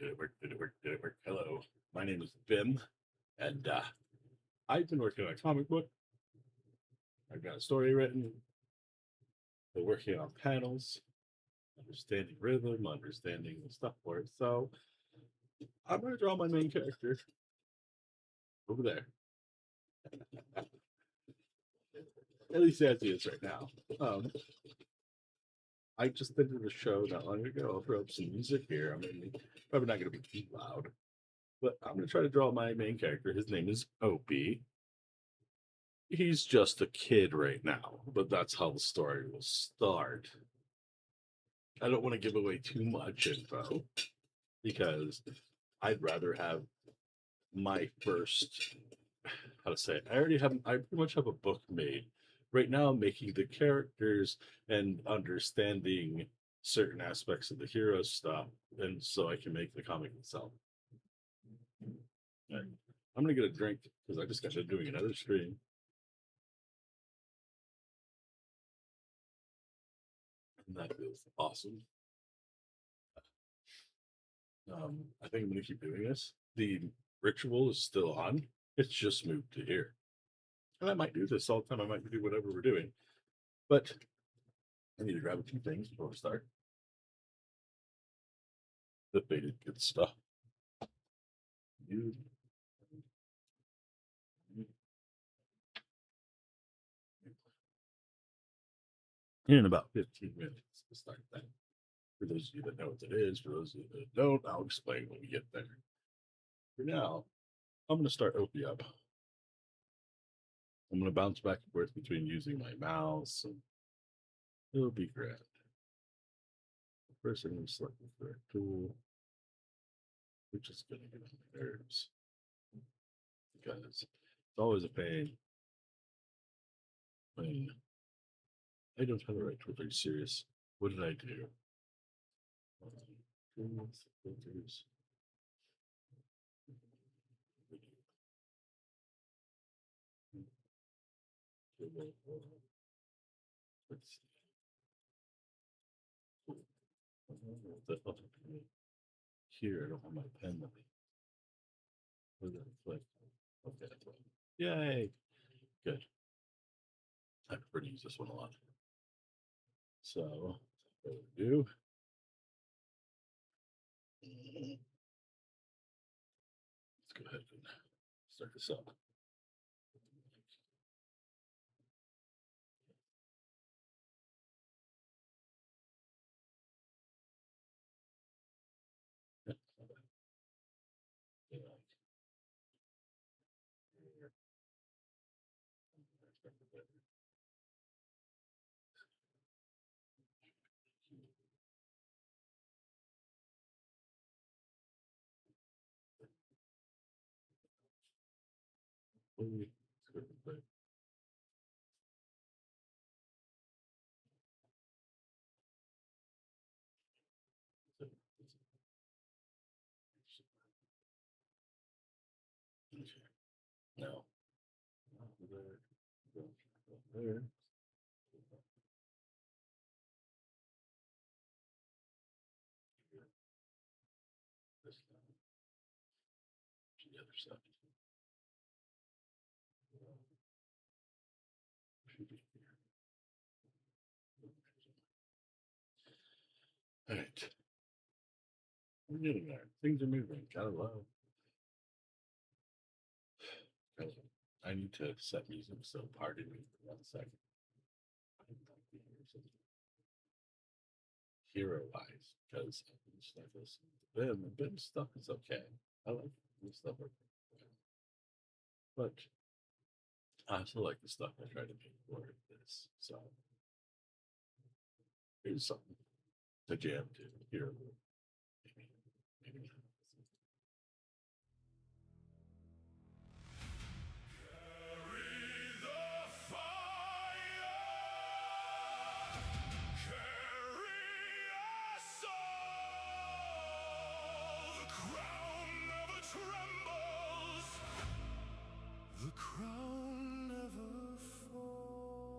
Did it work? Did it work? Did it work? Hello, my name is Vim, and I've been working on a comic book. I've got a story written. Been working on panels, understanding rhythm, understanding the stuff for it. So I'm going to draw my main character over there. At least as he is right now. I just did a show not long ago. I'll throw up some music here. I mean, probably not going to be too loud, but I'm going to try to draw my main character. His name is OPIE. He's just a kid right now, but that's how the story will start. I don't want to give away too much info because I'd rather have my first, how to say it. I pretty much have a book made. Right now, I'm making the characters and understanding certain aspects of the hero stuff, and so I can make the comic itself. Right. I'm gonna get a drink because I just got done doing another stream. And that is awesome. I think I'm going to keep doing this. The ritual is still on. It's just moved to here. And I might do this all the time. I might do whatever we're doing. But I need to grab a few things before we start. The faded good stuff. You. In about 15 minutes to start that. For those of you that know what it is, for those of you that don't, I'll explain when we get there. For now, I'm going to start OPIE up. I'm going to bounce back and forth between using my mouse, and it'll be grand. First, I'm going to select the correct tool, which is going to get on my nerves because it's always a pain when I don't have the right tool. Are you serious? What did I do? Tools, filters. Let's see. Here, I don't have my pen with me. Okay. Yay. Good. I prefer to use this one a lot. So, what we do. Let's go ahead and start this up. No. There. The other side. Should be here. All right. We're getting there. Things are moving. Gotta love. I need to set music, so pardon me for 1 second. Hero wise, because I can just like listen to them, and Bim stuff is okay. I like this stuff, but I also like the stuff I try to make for this. So here's something to jam to. Hero, maybe not. The crown never falls.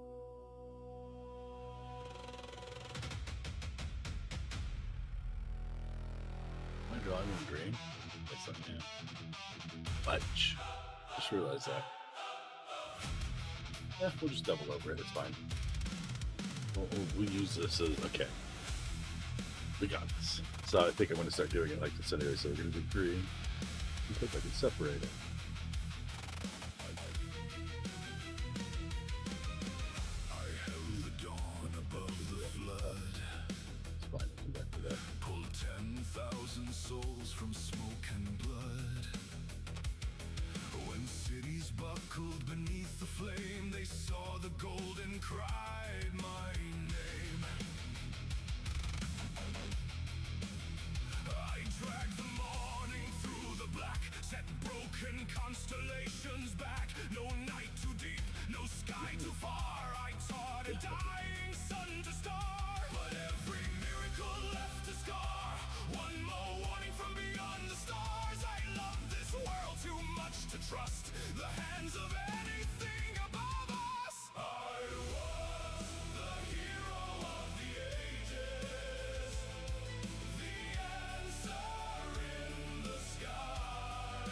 My drawing in green? That's not new. Much. Just realized that. Yeah, we'll just double over it. It's fine. We'll use this as okay. We got this. So I think I'm going to start doing it like this anyway. So we're going to do green. Because I can separate it. I held the dawn above the flood. It's fine. I'll come back to that. Pulled 10,000 souls from smoke and blood. When cities buckled beneath the flame, they saw the gold and cried my name. I dragged the morning through the black, set broken constellations back. No night too deep, no sky too far. I taught a dying sun to star, but every miracle left a scar. One more warning from beyond the stars. I love this world too much to trust the hands of anything above us. I was the hero of the ages, the answer in the sky,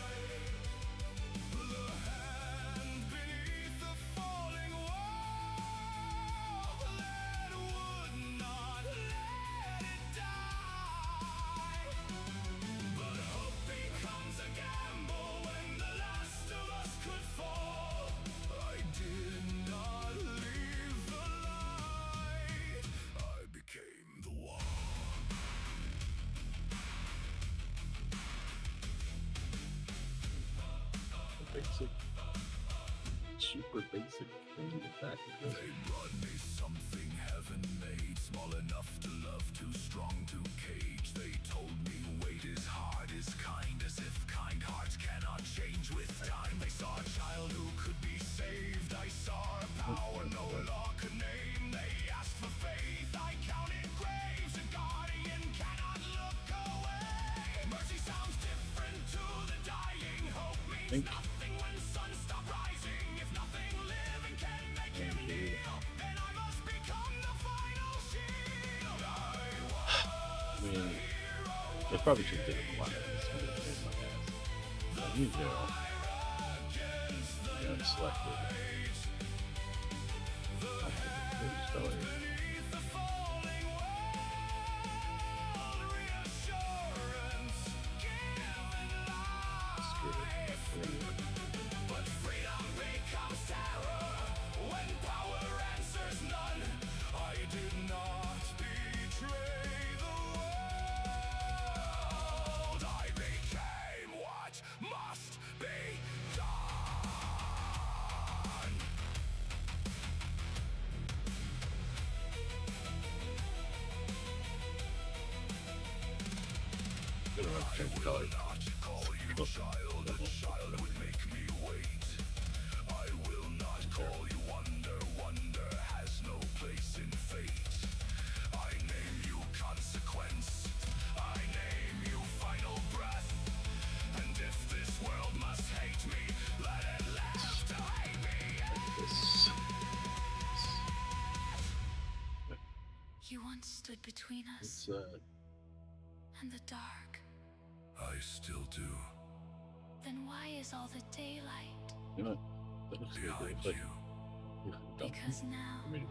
the hand beneath the falling wall that would not let it die. But hope becomes a gamble when the last of us could fall. I did not leave the light, I became the wall. Basic. Super basic thing to back. They brought me something heaven made, small enough to love, too strong to cage. They told me weight is hard, is kind, as if kind hearts cannot change with time. They saw a child who could be saved. I saw a power no law could name. They asked for faith, I counted graves. A guardian cannot look away. Mercy sounds different to the dying. Hope means nothing when suns stop rising. If nothing living can make him kneel, then I must become the final shield. I mean, they probably should have did it a lot. You know, selected. Beneath the falling world, reassurance given life. But freedom becomes terror when power answers none. I did not betray the world. I became what must be done. They don't have to change the color. Not call you child, a child would make me wait. I will not call you wonder, wonder has no place in fate. I name you consequence, I name you final breath. And if this world must hate me, let it live to hate me. This. You once stood between us It's and the dark. I still do. Then why is all the daylight? you know, that looks good. Behind But you. Because now I mean,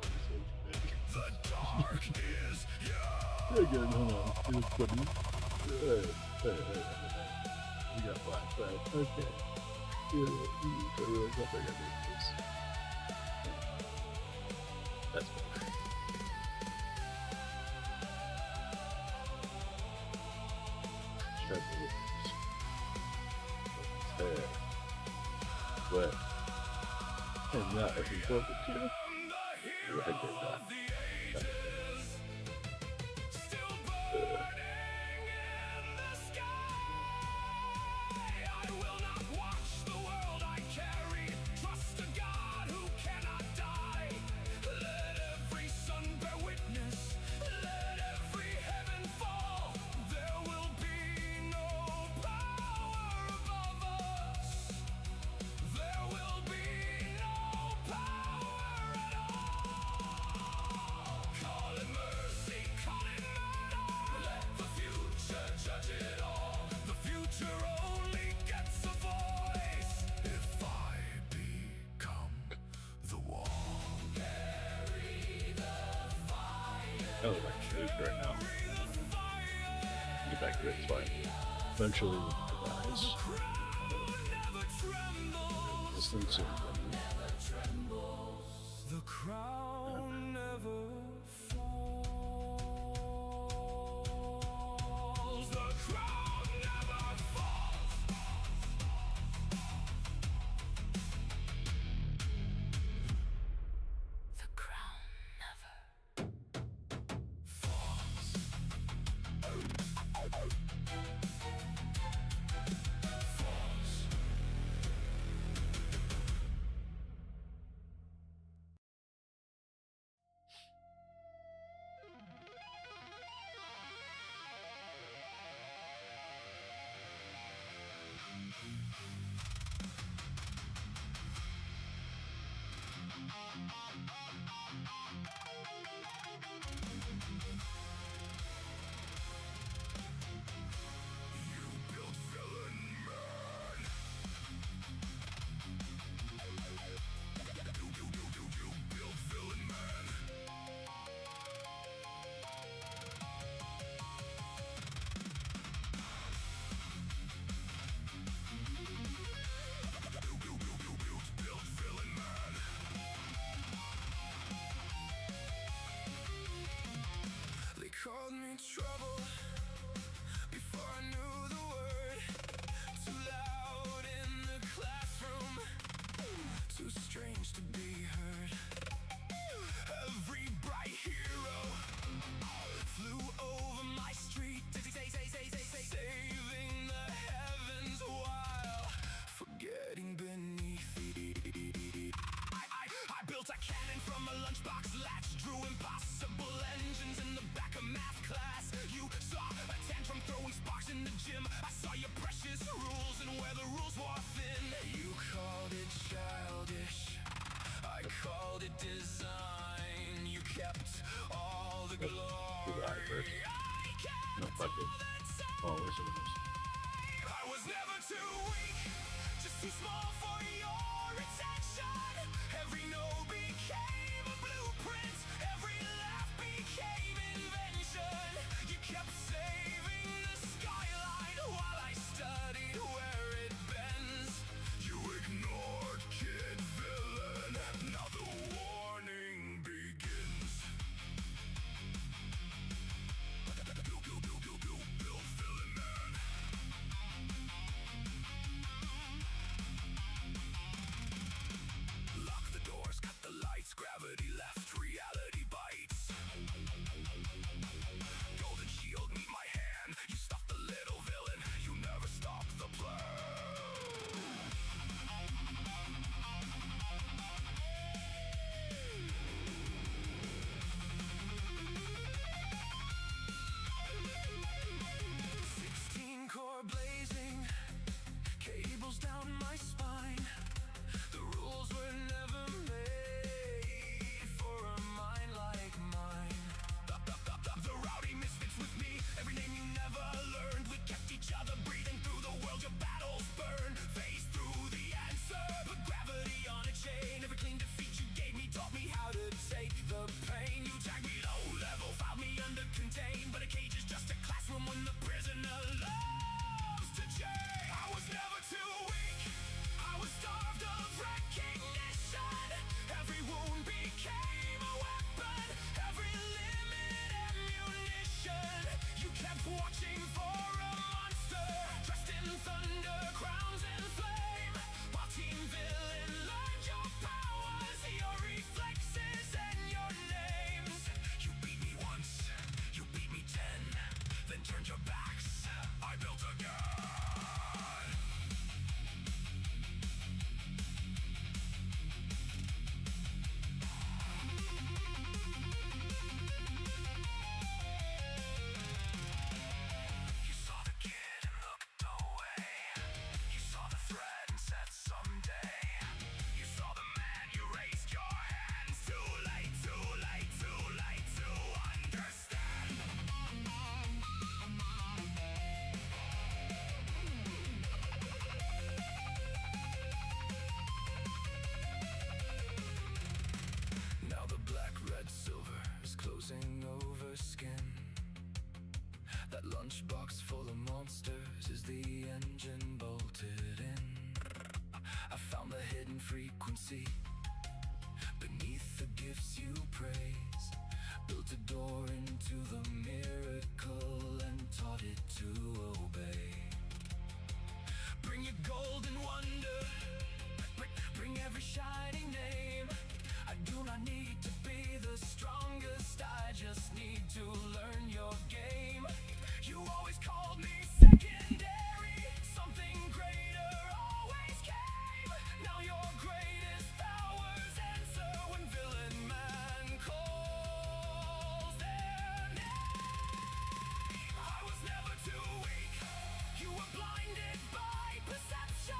The dark is hey, again, hold on. It's funny. We got flashback. Okay. That's better. What? And not every book, you know? I did that. still burning in the sky. I will not watch the world I carry. Trust a God who cannot die. Let every sun bear witness. Let every heaven fall. There will be no power above us. There will be no power at all. Oh, they're back to nuke right now. Get back to it, it's fine. Eventually, it dies. Distance and The crown never falls. The crown never falls. The crown never. They called me trouble before I knew the word. Too loud in the classroom, too strange to be heard. Every bright hero flew over my street, saving the heavens while forgetting beneath it. I built a cannon from a lunchbox latch, drew impossible engines in the back of math class. You saw a tantrum throwing sparks in the gym. I saw your precious rules and where the rules were thin. You called it childish, I called it design. You kept all the glory. do the eye first. I kept No, fuck it. all the time. Oh, where's it? I was never too weak, just too small for your attention. Every no became a blueprint, every laugh became invention. You kept saving the skyline while I studied where it bends. You ignored kid villain, now the warning begins. Build villain man. Lock the doors, cut the lights, gravity left, reality bites. Golden shield lunchbox full of monsters. Is the engine bolted in? I found the hidden frequency beneath the gifts you praise. Built a door into the miracle and taught it to obey. Bring your golden wonder, bring every shining name. I do not need to be the strongest, I just need to learn your game. You always called me secondary, something greater always came. Now your greatest powers answer when villain man calls their name. I was never too weak, you were blinded by perception.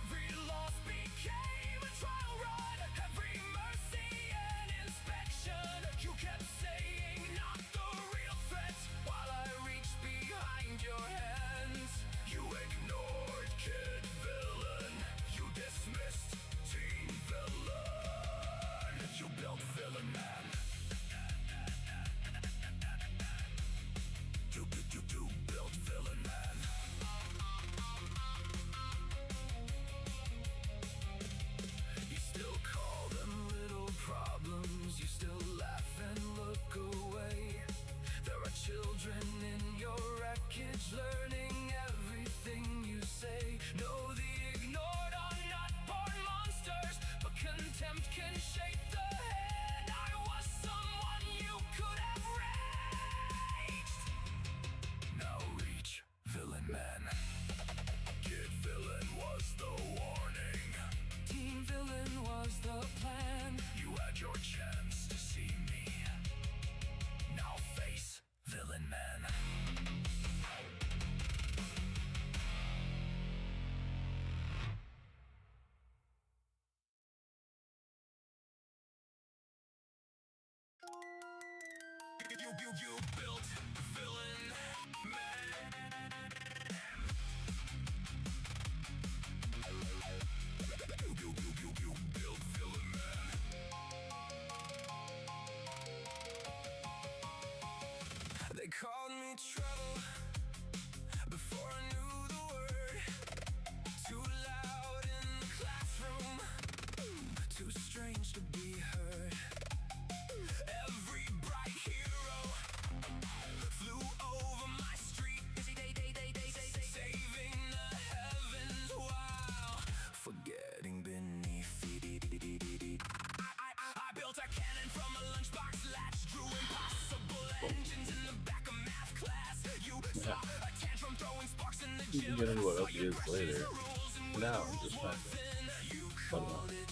Every loss became a trial run, every mercy an inspection. You kept saying not the real threat while I reached behind your hands. You ignored kid villain, you dismissed teen villain. You built villain man. You built villain man. You still call them little problems, you still laugh and look away. There are children in your wreckage learning everything you say. No, the ignored are not born monsters, but contempt can shape the head. I was someone you could have reached. Now reach villain man. Kid villain was the warning, teen villain was the plan. You had your chance to see me, now face villain man. You built villain man. You built villain man. They called me trouble before I knew the word. Too loud in the classroom, too strange to be heard. Every bright hero flew over my street, saving the heavens while forgetting beneath. I built a cannon from a lunchbox latch, drew impossible engines in the back of math class. You saw a tantrum throwing sparks in the You gym. can get into what Saw else your is later. precious rules and Now with I'm just no trying to orphan, you cut them called off. it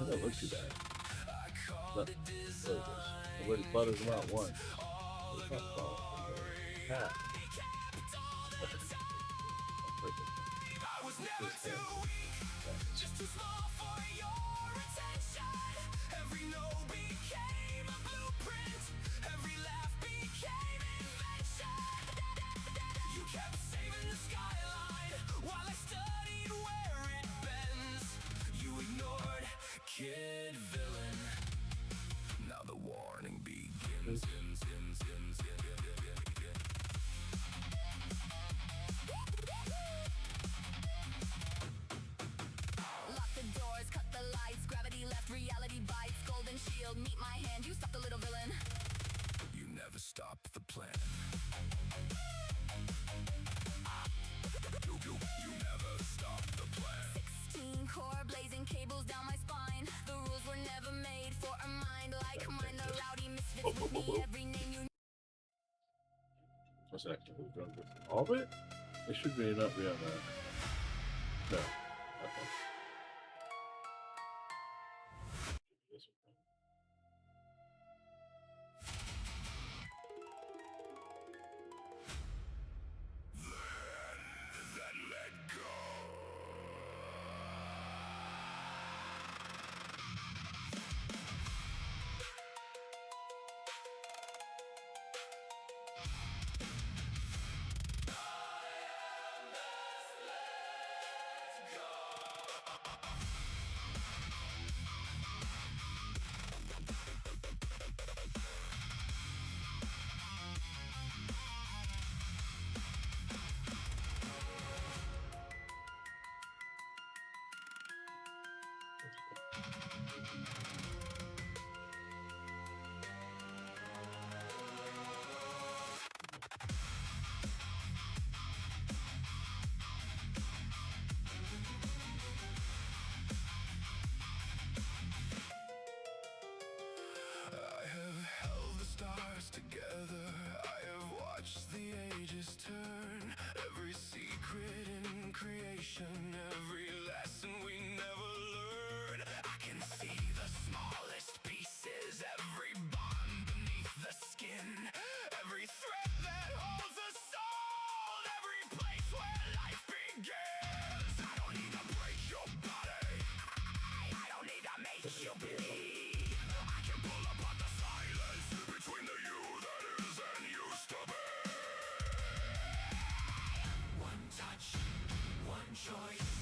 That don't look too bad. I called Look, it look at this. design. I've already butters them out once. It's not fault. Cat. Perfect. I was never This too hand. weak, just too small for your attention. Every no became a blueprint, every laugh became invention. You kept saving the skyline while I studied where it bends. You ignored kid villain, now the warning begins. Lock the doors, cut the lights, gravity left, reality bites. Golden shield, meet my hand, you stop the little villain. You never stopped the plan. You never stopped the plan. 16 core, blazing cables down my spine. The rules were never made for a mind like mine. The rowdy misfits with me, every name you What's that? All of it? It should be not be on that. No. Okay. This one. Then let go. I am best let go. pages turn. Every secret in creation, every lesson we never learned. I can see the smallest pieces, every bond beneath the skin, every thread that holds a soul, every place where life begins. I don't need to break your body, I don't need to make you bleed. I can pull apart the silence between the you that is and used to be. One touch, one choice,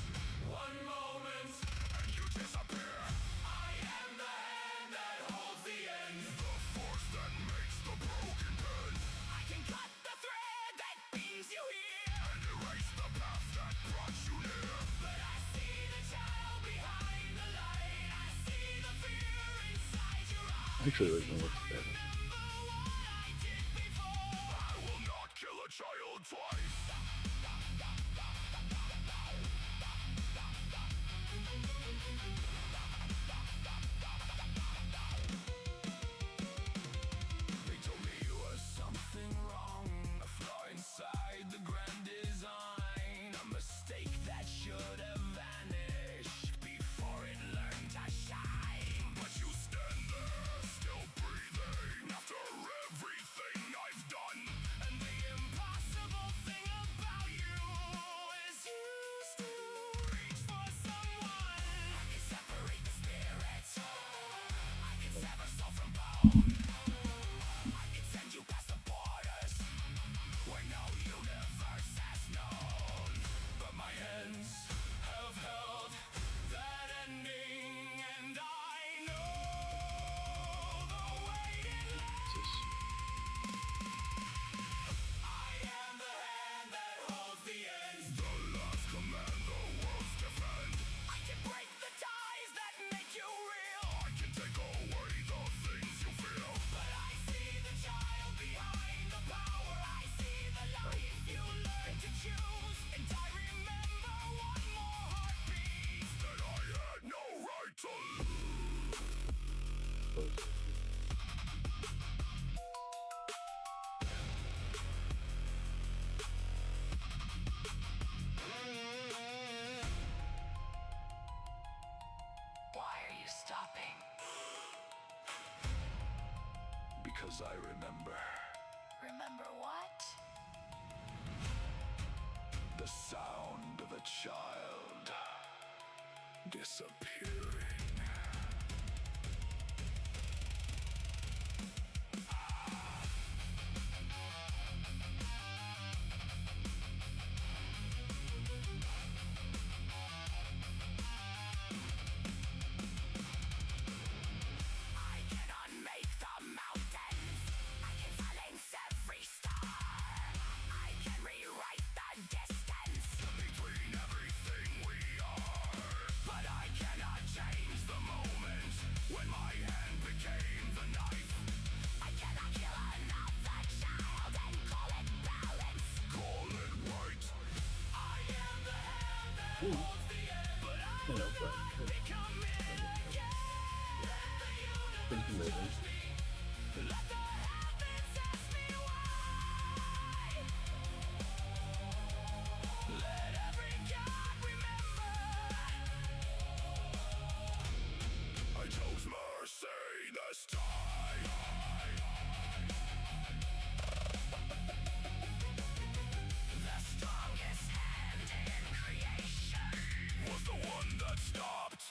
one moment, and you disappear. I am the hand that holds the end, the force that makes the broken pen. I can cut the thread that brings you here, and erase the path that brought you near. But I see the child behind the light, I see the fear inside your eyes. Actually, wait, no, what's that? Remember what I did before. I will not kill a child twice. They told me you was something wrong, a flaw inside the grand design, a mistake that should have vanished before it learned to shine. But you stand there, still breathing, after everything I've done. And the impossible thing about you is you still reach for someone. I can separate the spirits, I can sever soul from bone, I can send you past the borders where no universe has known. But my hands have held that ending, and I know the weight it left. I am the hand that holds the end, the last command the world's defend. I can break the ties that make you real, I can take away the things you feel. But I see the child behind the power, I see the life you learn to choose. And I remember one more heartbeat that I had no right to lose. Why are you stopping? Because I remember. Remember what? The sound of a child disappearing. I can unmake the mountains, I can silence every star, I can rewrite the distance between everything we are. But I cannot change the moment when my hand became the knife. I cannot kill another child and call it balance, call it right. I am the hand that holds the end, but I You know, but become it again. Let the thank you, universe Logan. judge me. Let the heavens ask me why. Let every god remember I chose mercy this time. The strongest hand in creation was the one that stopped.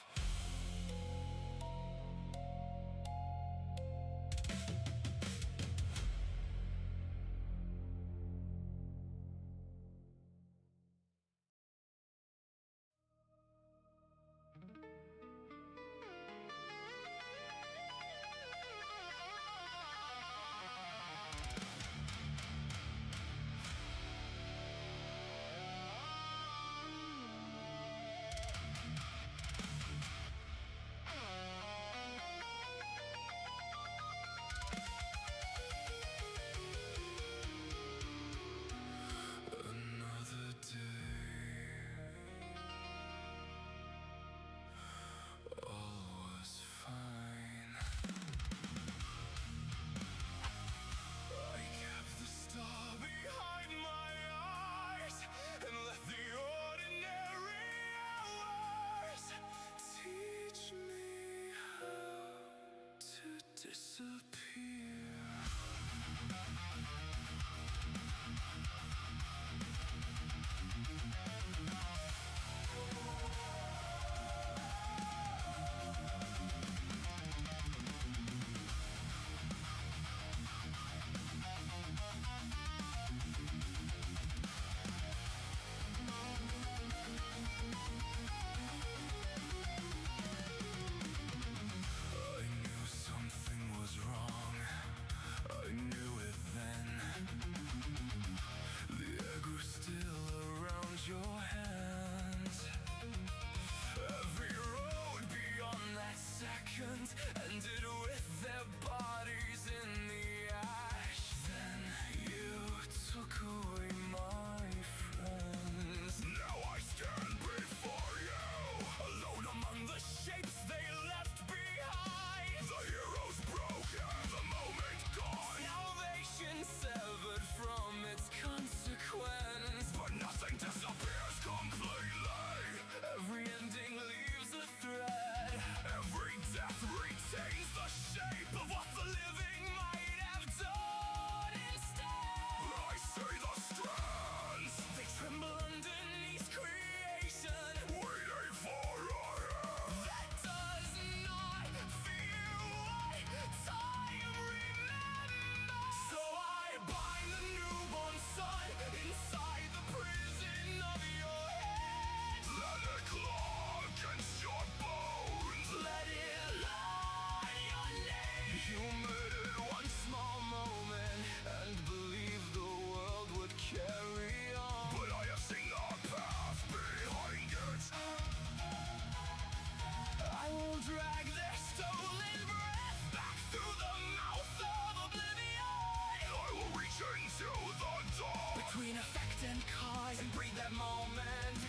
eyes and breathe that moment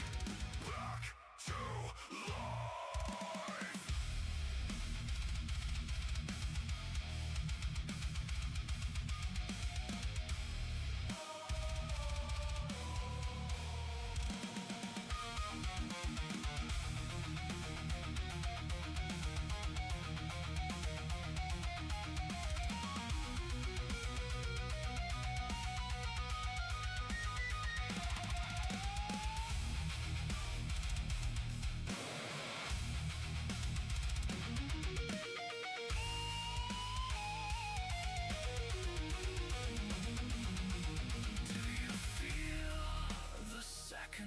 back to life.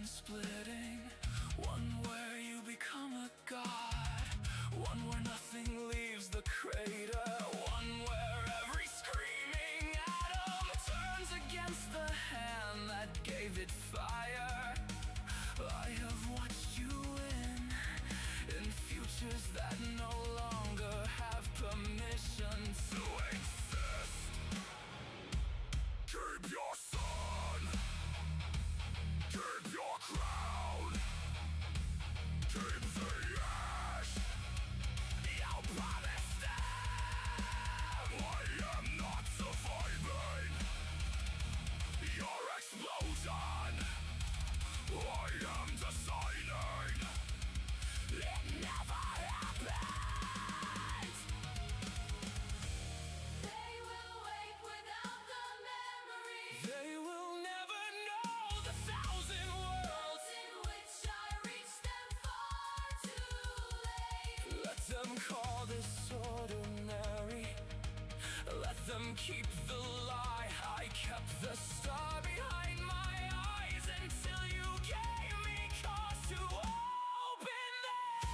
Splitting, one where you become a god, one where nothing leaves the crater, one where every screaming atom turns against the hand that gave it fire. I have watched you in futures that no longer have permission to exist. Keep your sun. Keep your crown. Keep the ash. You promised them. I am not surviving your explosion. I am designing. It never happened. They will wake without the memory. They will never know the thousand worlds In which I reached them far too late. Let them call this ordinary. Let them keep the lie. I kept the star behind my eyes until you gave me cause to open them.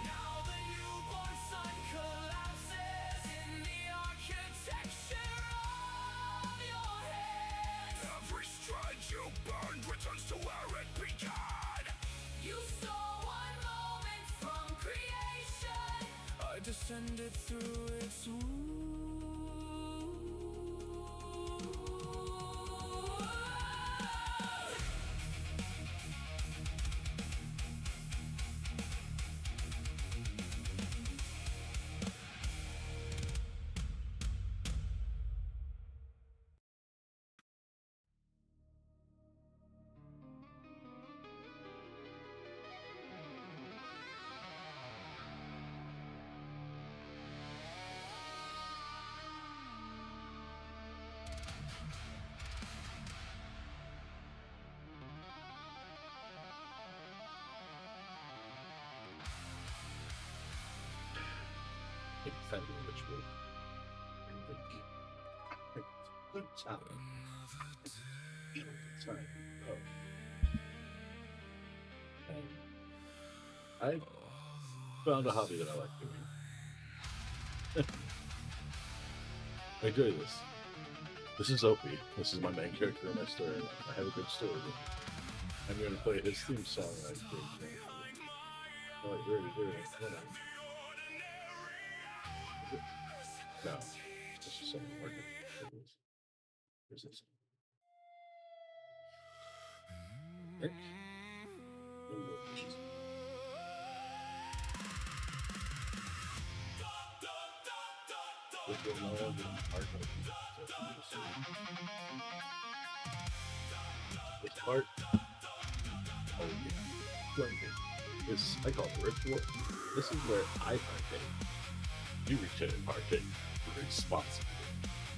Now the newborn sun collapses in the architecture of your head. Every strand you burned returns to where it began. You stole one moment from creation. I descended through its womb. Defending ritual. Good job. Sorry. Oh. I found a hobby that I like doing. I enjoy this. This is Opie. This is my main character in my story. I have a good story. I'm going to play his theme song. I think. Oh, you already did it. Hold on. No, this is something working. Where's this? Rick? This part, oh yeah, drinking. This I call it ritual. This is where I partake. You return and partake responsibly.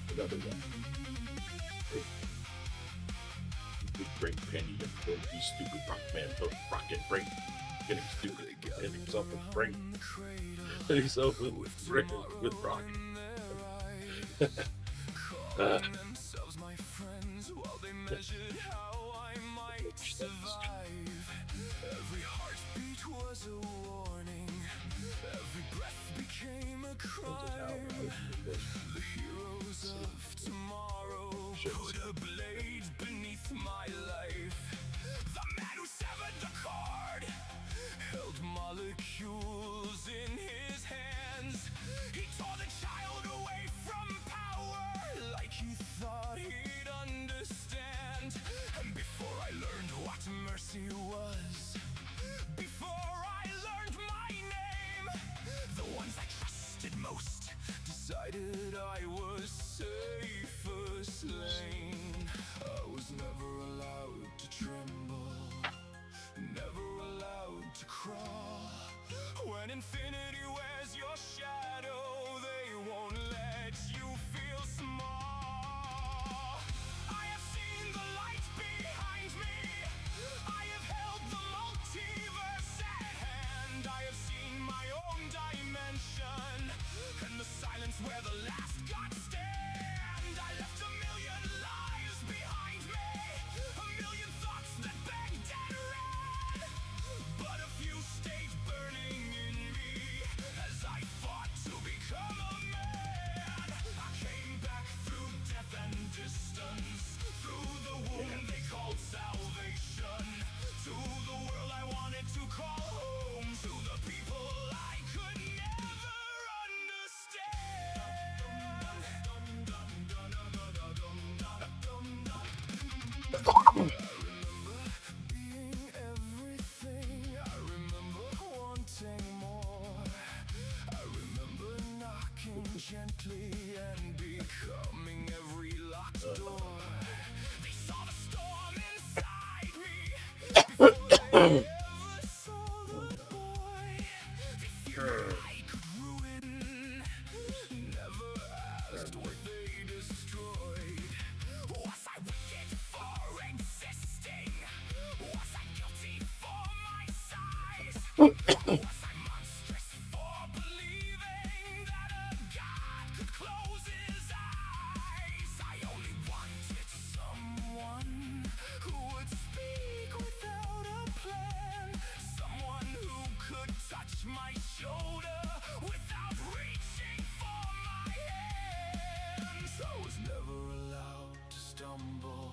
Without a doubt. You big penny and broke, you stupid rock man, rocket brain. Getting stupid, hitting himself with brain. Hitting himself with rocket. Themselves my friends while they measured how I might survive. Every heartbeat was a warning. Every breath became a crime. The heroes of tomorrow put a blade beneath my life. The man who severed the cord held molecules in his hands. He tore the child away from power like he thought he'd understand. And before I I learned what mercy was. Before I learned my name, the ones I trusted most decided I was safer slain. I was never allowed to tremble, never allowed to crawl. When infinity wears your shadow, they won't let you feel small. I have seen the light behind me, I have held the multiverse at hand. I have seen my own dimension, and the silence where the last gods stand. I left a million lives behind me, a million thoughts that begged and ran, but a few stayed burning in me as I fought to become a man. I came back through death and distance, through the wound they called salvation, to the world I wanted to call home, to the people I could never understand. Being everything, I remember wanting more. I remember knocking gently and becoming every locked door. They saw the storm inside me before they ever saw the boy. They feared I could ruin, never asked what they destroyed. Was I wicked for existing? Was I guilty for my size? Was I monstrous for believing that a god could close his eyes? I only wanted someone who would speak without a plan, someone who could touch my shoulder without reaching for my hands. I was never allowed to stumble,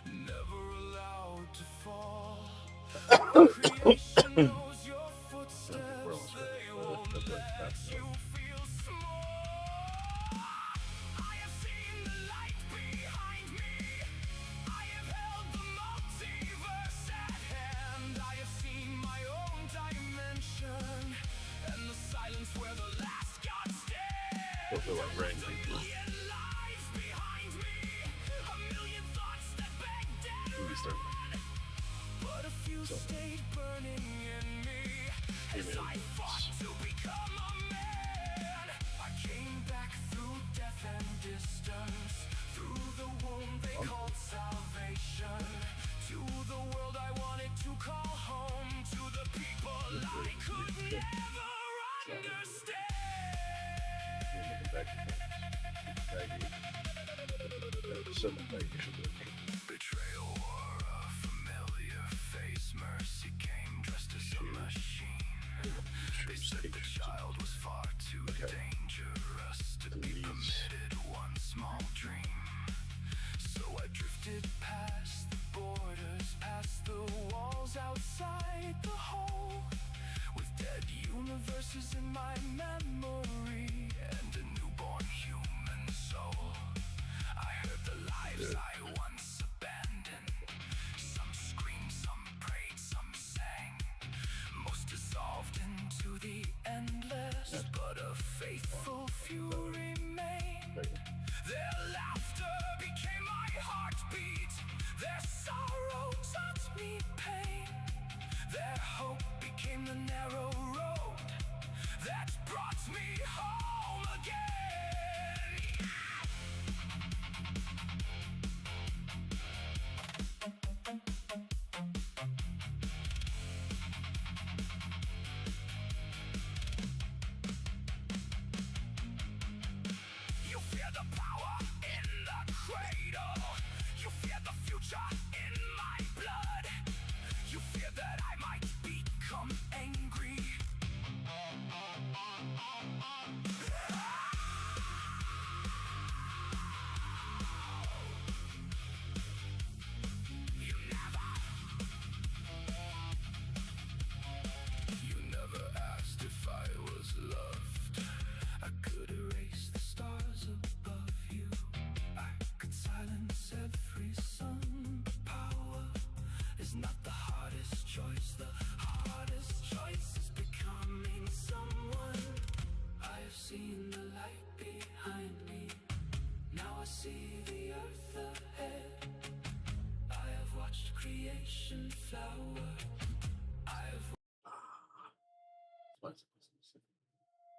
never allowed to fall. Creation knows your footsteps, they won't let you feel small. I have seen the light behind me, I have held the multiverse at hand. I have seen my own dimension, and the silence where the last gods stand. Million lives behind me, a million thoughts that begged and ran, but a few stayed burning in me as I fought to become a man. I came back through death and distance, through the womb they called salvation, to the world I wanted to call home, to the people I could never understand. Betrayal wore a familiar face, mercy came dressed as a machine. They said the child was far too dangerous to be permitted one small dream. So I drifted past the borders, past the walls outside the hole, with dead universes in my memory and a newborn human soul. I heard the lives I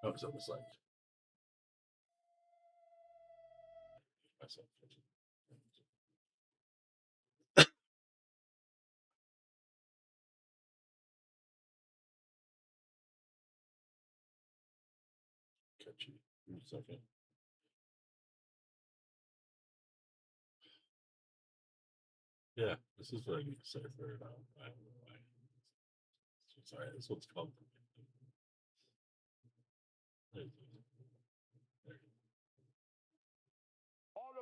Oh, it's almost like myself. Catch you in a second. Yeah, this is what I need to say for it. I don't know why. Sorry, this one's called. There you go. There you All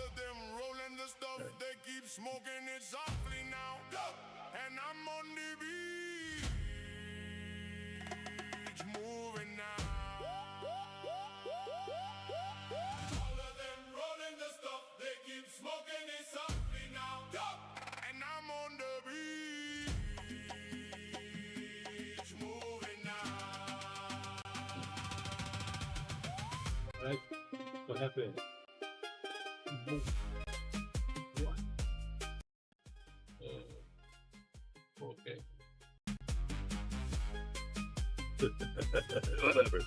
of them rolling the stuff, they keep smoking it softly now. And I'm on the beach, moving now. All of them rolling the stuff, they keep smoking it softly now. And I'm on the beach, moving now. go. What happened? What? Okay. Whatever.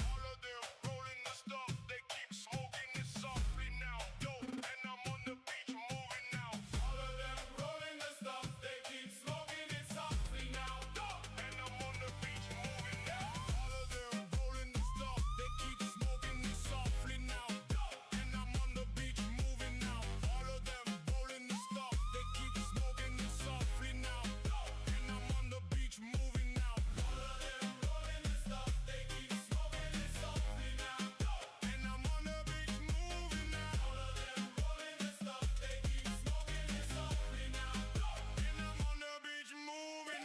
All of them rolling the stuff, they keep smoking it softly now. Yo, and I'm on the beach moving now. All of them rolling the stuff, they keep smoking it softly now. Yo, and I'm on the beach moving now. All of them rolling the stuff, they keep smoking it softly now. Yo, and I'm on the beach moving now. All of them rolling the stuff, they keep smoking it softly now. Yo, and I'm on the beach moving now. All of them rolling the stuff, they keep smoking it softly now. Yo, and I'm on the beach moving now. All of them rolling the stuff, they keep smoking it softly now. Yo, and I'm on the beach moving now.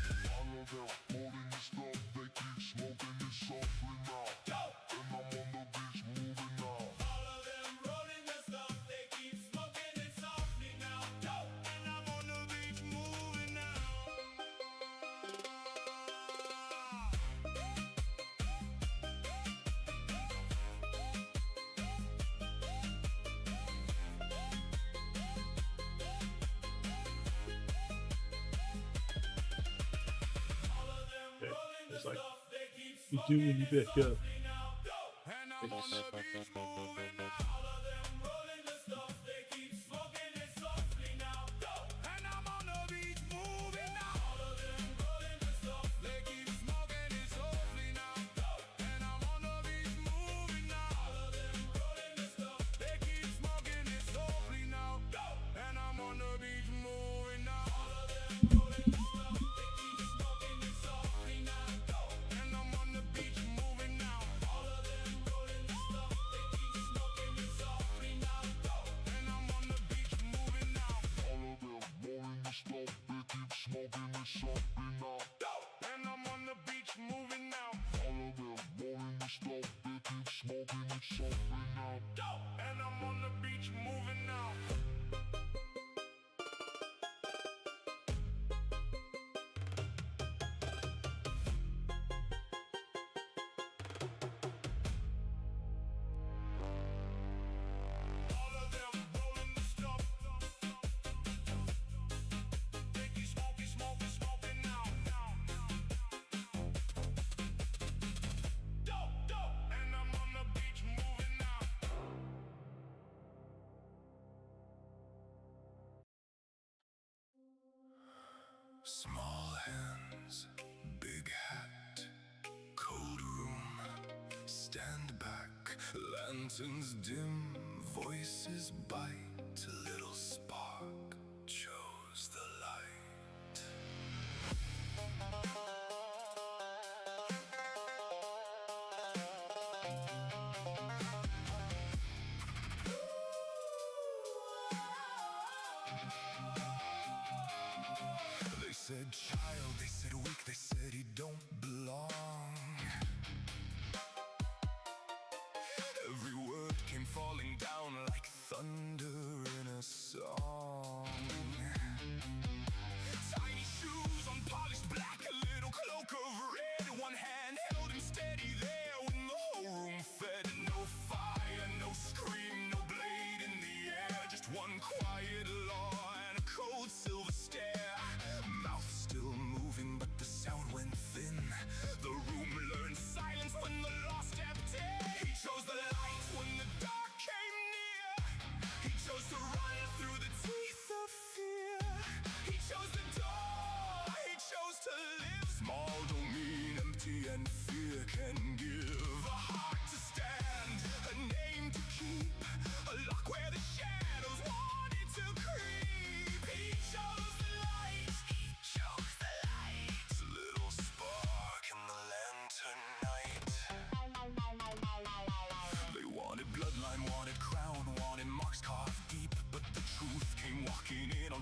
All of them rolling the stuff, they keep smoking it softly now. Yo, and I'm on the beach moving now. All of them rolling the stuff, they keep smoking it softly now. Yo, and I'm on the beach moving now. All of them Okay. rolling the It's like, stuff, they keep you smoking do when you it back up. softly now. Yo, and I'm on the beach moving now. All of them rolling the stuff, they keep smoking it softly now. Yo, and I'm on the beach moving now. All of them rolling the stuff, they keep smoking it softly now. Yo, and I'm on the beach moving now. All of them rolling the stuff, they keep smoking it softly now. Yo, and I'm on the beach moving now. All of them rolling the stuff, they keep smoking it softly now. Yo, and I'm on the beach moving now. All of them rolling the stuff, they keep smoking it softly now. Yo, and I'm on the beach moving now. All of them rolling the stuff, they keep smoking it softly now. Yo, and I'm on the beach moving now. All of them rolling the stuff, they keep smoking it softly now. Yo, and I'm on the beach moving now. All of them rolling the stuff, they keep smoking now. Yo, and I'm on the beach moving now. Small hands, big hat, cold room, stand back, lanterns dim, voices bite, a little spark chose the light. They said child, they said weak, they said he don't belong. Every word came falling down like thunder in a song.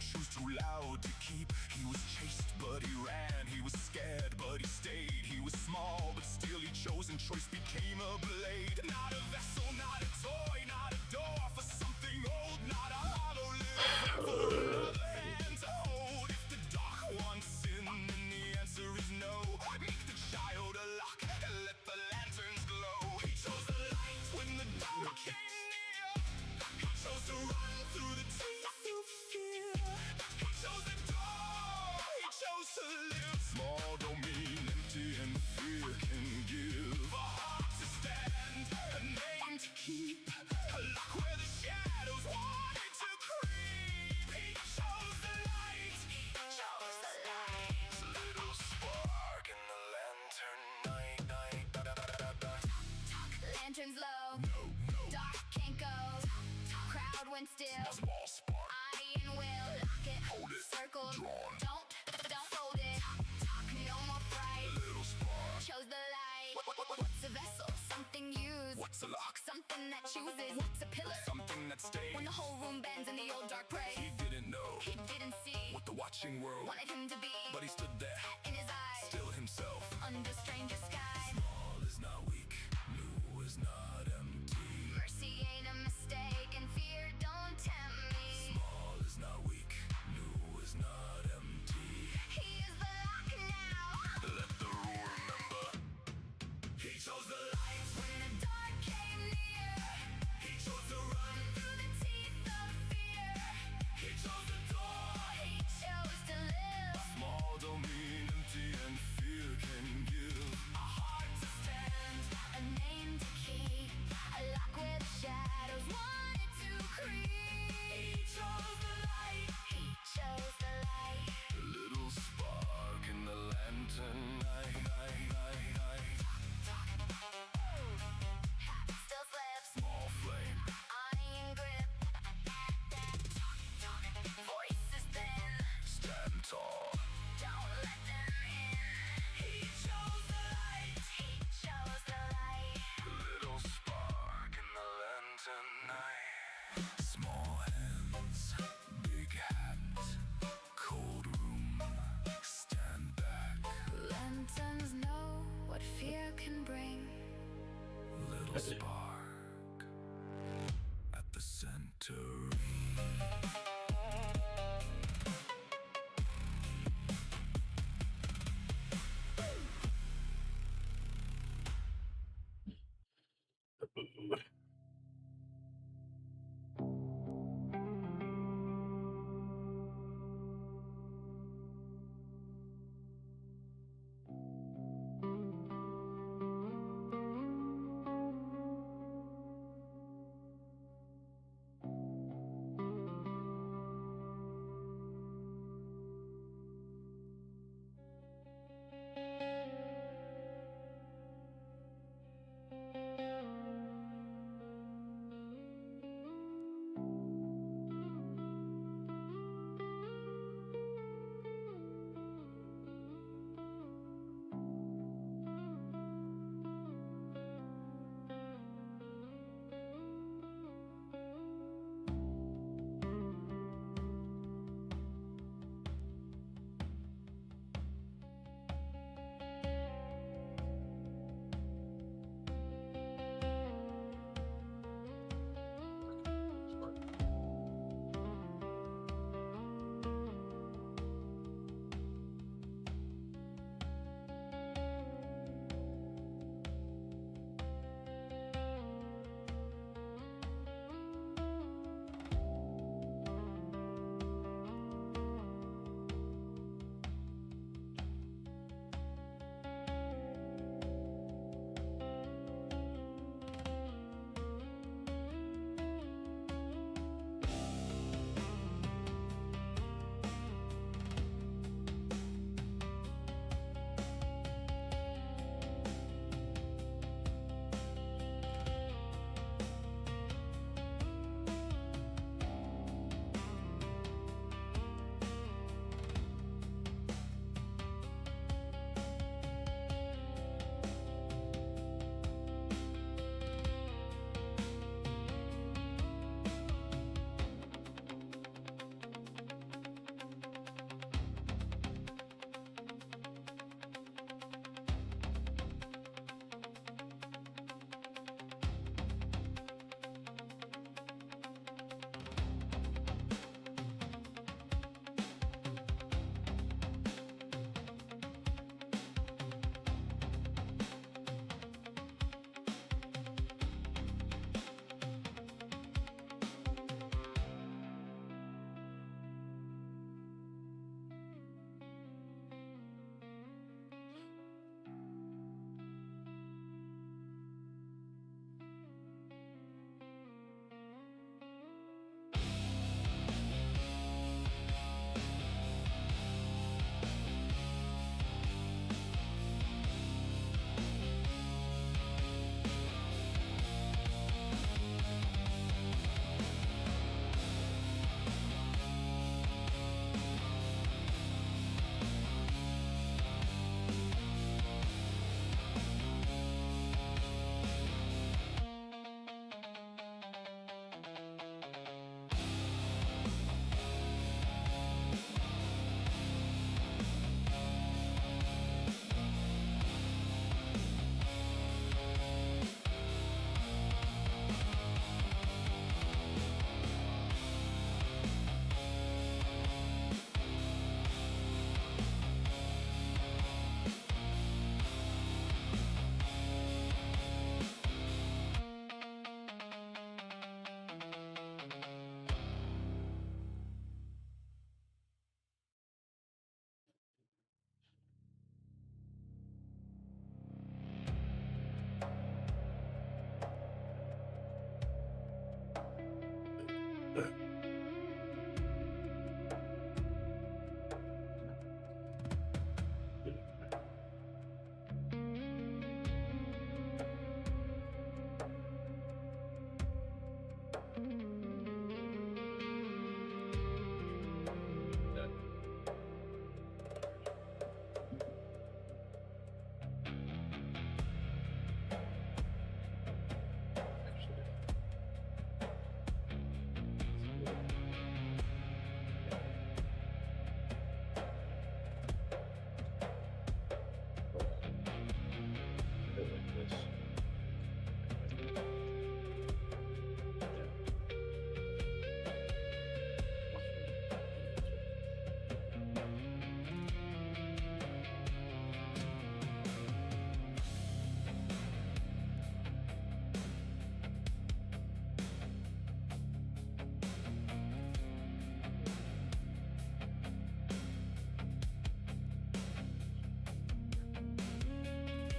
shoes too loud to keep. He was chased, but he ran. He was scared, but he stayed. He was small, but still he chose, and choice became a blade. Not a vessel, not a toy, not a door for something old, not a hollow lid for another hand to hold. If the dark wants in, then the answer is no. Make the child a lock and let the lanterns glow. He chose the light when the dark came near. He chose to run through the teeth of fear. He chose the door. He chose to live. Small don't mean empty, and fear can give a heart to stand, a name to keep, a lock where the shadows wanted to creep. He chose the light. He chose the light. Little spark in the lantern night. Lanterns low, dark can't go. Crowd went still. Small spark. Iron will lock it. Hold it. Circle. Drawn. Don't hold it. No more fright. Little spark. Chose the light. What's a vessel? Something used. What's a lock? Something that chooses. What's a pillar? Something that stays. When the whole room bends in the old dark praise. He didn't know He didn't see what the watching world wanted him to be. but he stood there, In his eyes, still himself. under stranger skies. Small is not weak, new is not empty. Mercy ain't a mistake, and fear don't tempt me. Small is not weak, new is not empty. He is the lock now. Let the rule remember. He chose the light. When the dark came near, He chose to run. through the teeth of fear, He chose the door. he chose to live. Small don't mean empty, and fear can give a heart to stand. A name to keep, a lock where the shadows wanted to creep. He chose the light. He chose the light. A little spark in the lantern night. Habit still slips, Small flame. iron grip. Voices thin, Stand tall. don't let them in. He chose the light. He chose the light. A little spark in the lantern night. Small hands, big hat, cold room. Stand back. Lanterns know what fear can bring. Little spark at the center.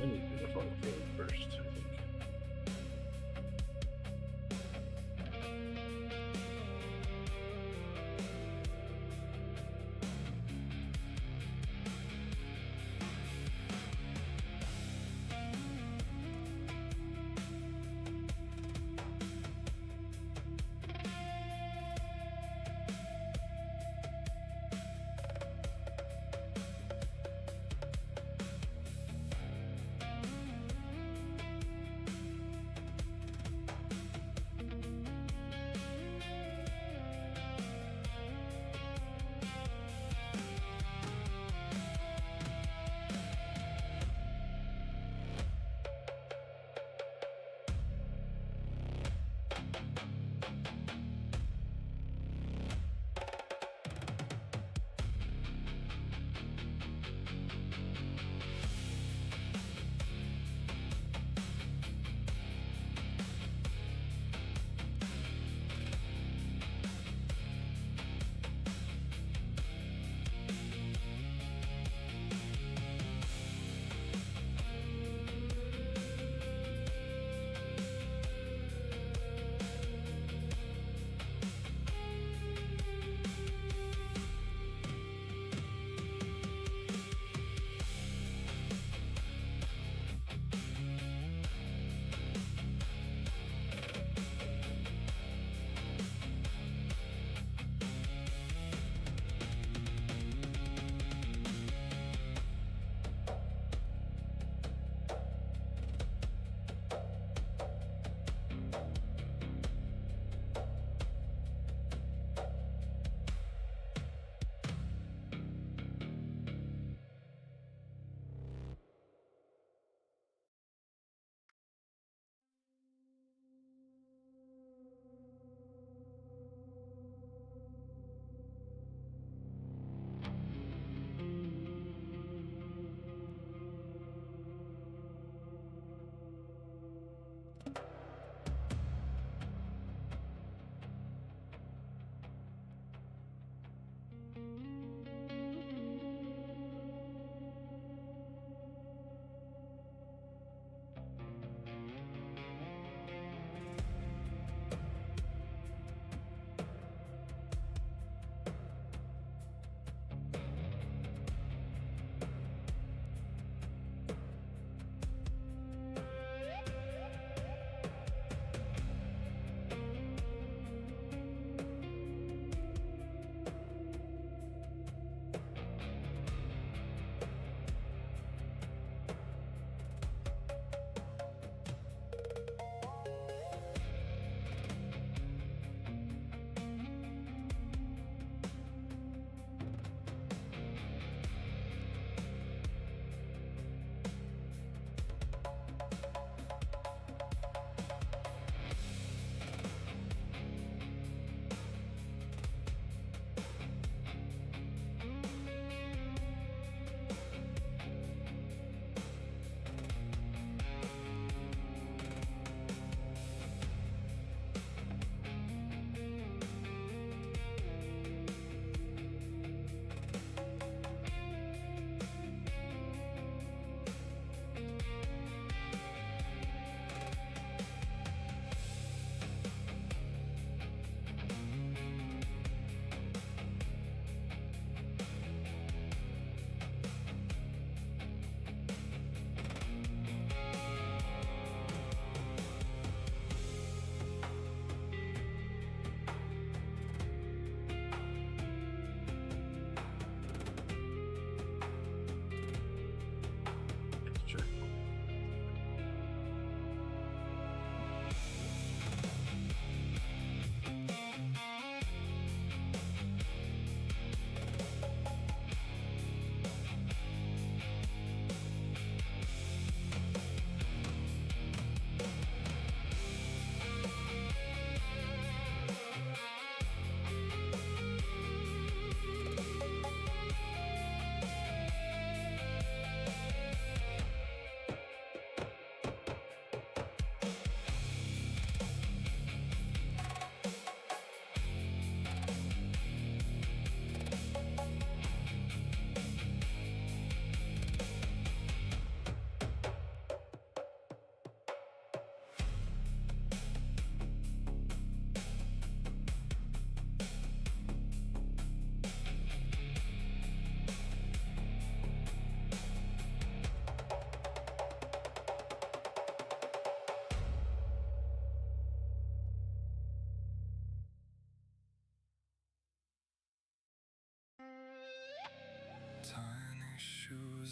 I need to follow forward first, I think.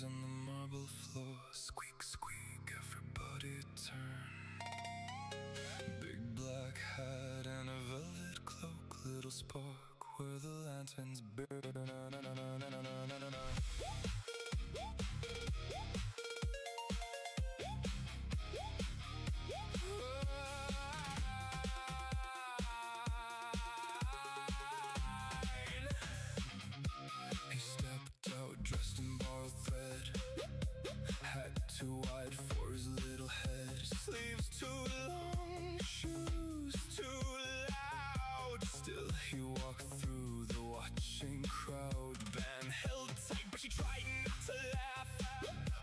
fingers on the marble floor. Squeak, squeak, everybody turn. Big black hat and a velvet cloak, little spark where the lanterns burn. He stepped out dressed in borrowed thread, hat too wide for his little head, sleeves too long, shoes too loud. Still he walked through the watching crowd. Band held tight but she tried not to laugh.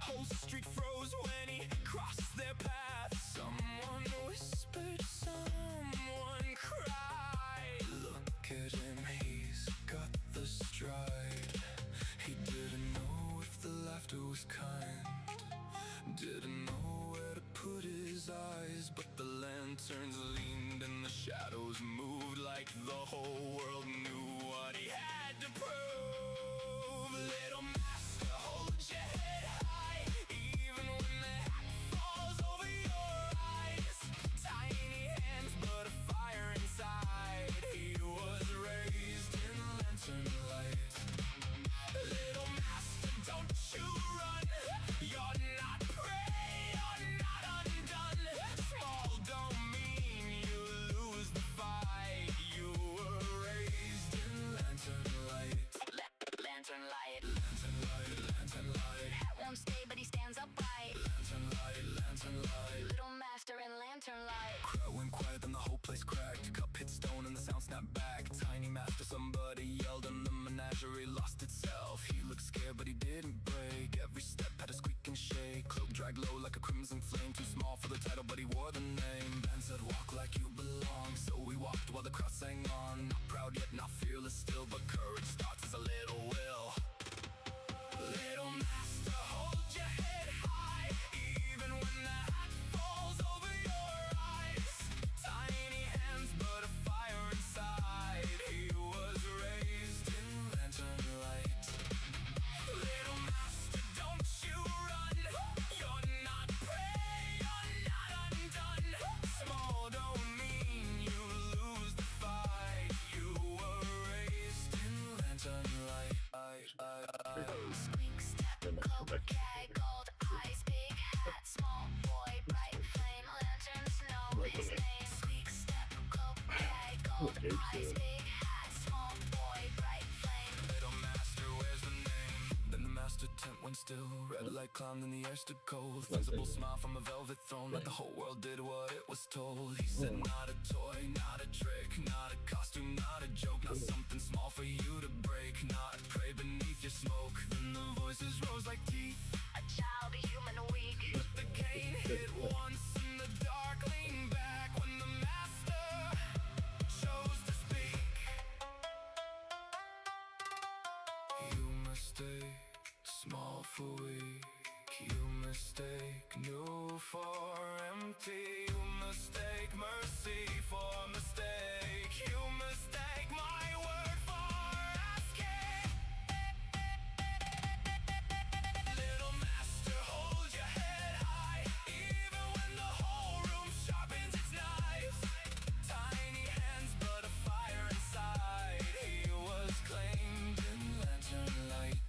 Whole street froze when he crossed their path. Someone whispered, someone cried. Look at him, he's got the stride. He didn't know if the laughter was kind, didn't know where to put his eyes, but the lanterns leaned and the shadows moved like the whole world knew what he had to prove. Little master, hold your head high, even when the hat falls over your eyes. Tiny hands, but a fire inside. He was raised in lantern light. Little master, don't you run. You're not prey, you're not undone. Small don't mean you lose the fight. You were raised in lantern light. Lantern light. Lantern light, lantern light. Hat won't stay, but he stands upright. Lantern light, lantern light. Little master in lantern light. Crowd went quiet, then the whole place cracked. Cup hit stone and the sound snapped back. Tiny master, somebody yelled and the menagerie lost itself. He looked scared, but he didn't break. Every step had a squeak and shake. Cloak dragged low like a crimson flame. Too small for the title, but he wore the name. Ben said, walk like you belong. So we walked while the crowd sang on. Not proud yet, not fearless still, but courage starts as a little will. Little master, hold your head high, even when the hat falls over your eyes. Tiny hands, but a fire inside. He was raised in lantern light. Little master, don't you run. You're not prey, you're not undone. Small don't mean you lose the fight. You were raised in lantern light. Squeak, step, cloak, gag, gold eyes, big hat, small boy, bright flame, lanterns know his name. Squeak, step, cloak, gag, gold eyes, big hat, small boy, bright flame. Little master wears the name. Then the master tent went still. Red light climbed and the air stood cold. Visible smile from a velvet throne, like the whole world did what it was told. He said, not a toy, not a trick, not a costume, not a joke, not something small for you to break, not prey beneath your smoke. Then the voices rose like teeth. A child, a human, weak. But the cane hit once in the dark, leaned back when the master chose to speak. You mistake small for weak. You mistake new for empty. You mistake mercy for mistake. You mistake my word for asking. Little master, hold your head high, even when the whole room sharpens its knives. Tiny hands, but a fire inside. He was claimed in lantern light.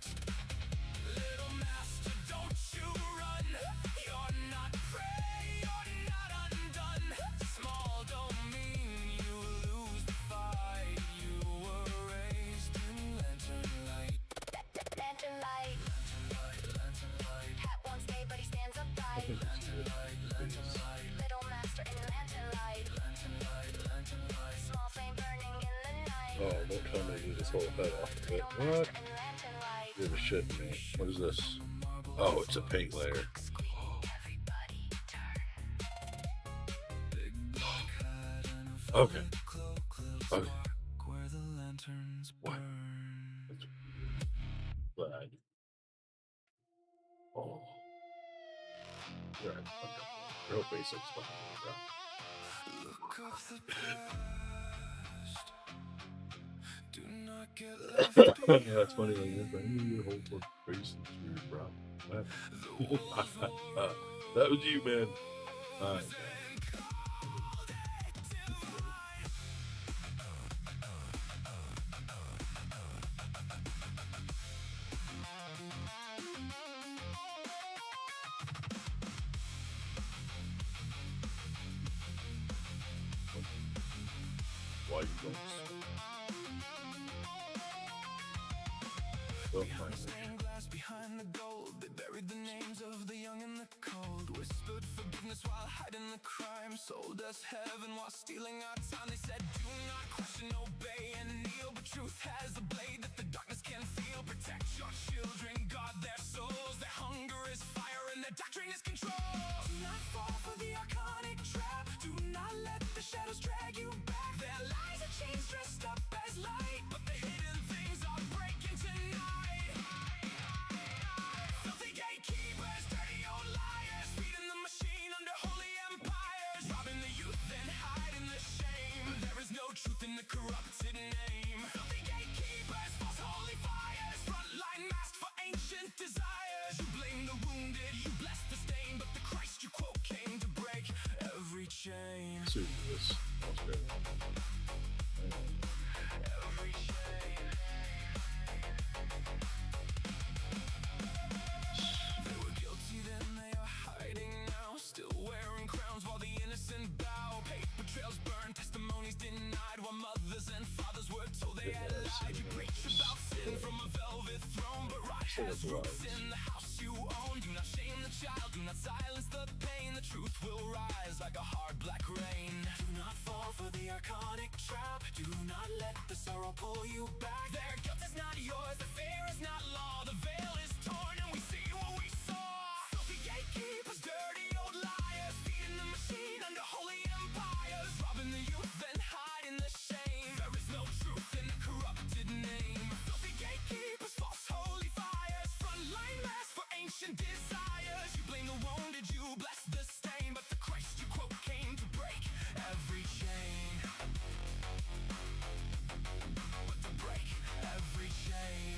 Little master, don't you run. You're not prey, you're not undone. Small don't mean you lose the fight. You were raised in lantern light. Lantern light. Lantern light. Hat won't stay, but he stands upright. Lantern light, lantern light. Little master in lantern light. Lantern light, lantern light. Small flame burning in the night. Oh, don't tell me you just hold that off of it. Little What? master in lantern light. You're the shit, man. What is this? Oh, it's a paint layer. Everybody turn. Big black hat and a Okay. velvet cloak, little Okay. spark where the lanterns What? burn. Flag. Oh. Right. Okay. Real basic stuff. Yeah. Look of the past. Do not get left Yeah, that's funny. Like this. I knew your whole book crazy, bro. That was you, man. All right. Why you don't? Behind stained glass, behind the gold, they buried the names of the young and the cold. Whispered forgiveness while hiding the crime. Sold us heaven while stealing our time. They said, do not question, obey, and kneel. But truth has a blade that the darkness can feel. Protect your children, guard their souls. Their hunger is fire and their doctrine is control. Do not fall for the archonic trap. Do not let the shadows drag you back. Their lies are chains dressed up as light, but the hidden things are breaking tonight. Filthy gatekeepers, dirty old liars, feeding the machine under holy empires, robbing the youth and hiding the shame. There is no truth in the corrupted name. Filthy gatekeepers, false holy fires, frontline masked for ancient desires. You blame the wounded, you bless the stain, but the Christ you quote came to break every chain. Serious. Every chain. They were guilty then, they are hiding now, still wearing crowns while the innocent bow. Paper trails burned, testimonies denied, while mothers and fathers were told they had lied. You preach about sin from a velvet throne, but rot has roots in the house you own. Do not shame the child, do not silence the pain. The truth will rise like a hard black rain. Do not fall for the archonic trap. Do not let the sorrow pull you back. Their guilt is not yours, the fear is not law. The veil is torn and we see what we saw. Filthy gatekeepers, dirty old liars, feeding the machine under holy empires, robbing the youth and hiding the shame. There is no truth in the corrupted name. Filthy gatekeepers, false holy fires, frontline mass for ancient desires. You blame the wounded, you bless the stain, but the Christ you quote came to break every chain. But to break every chain.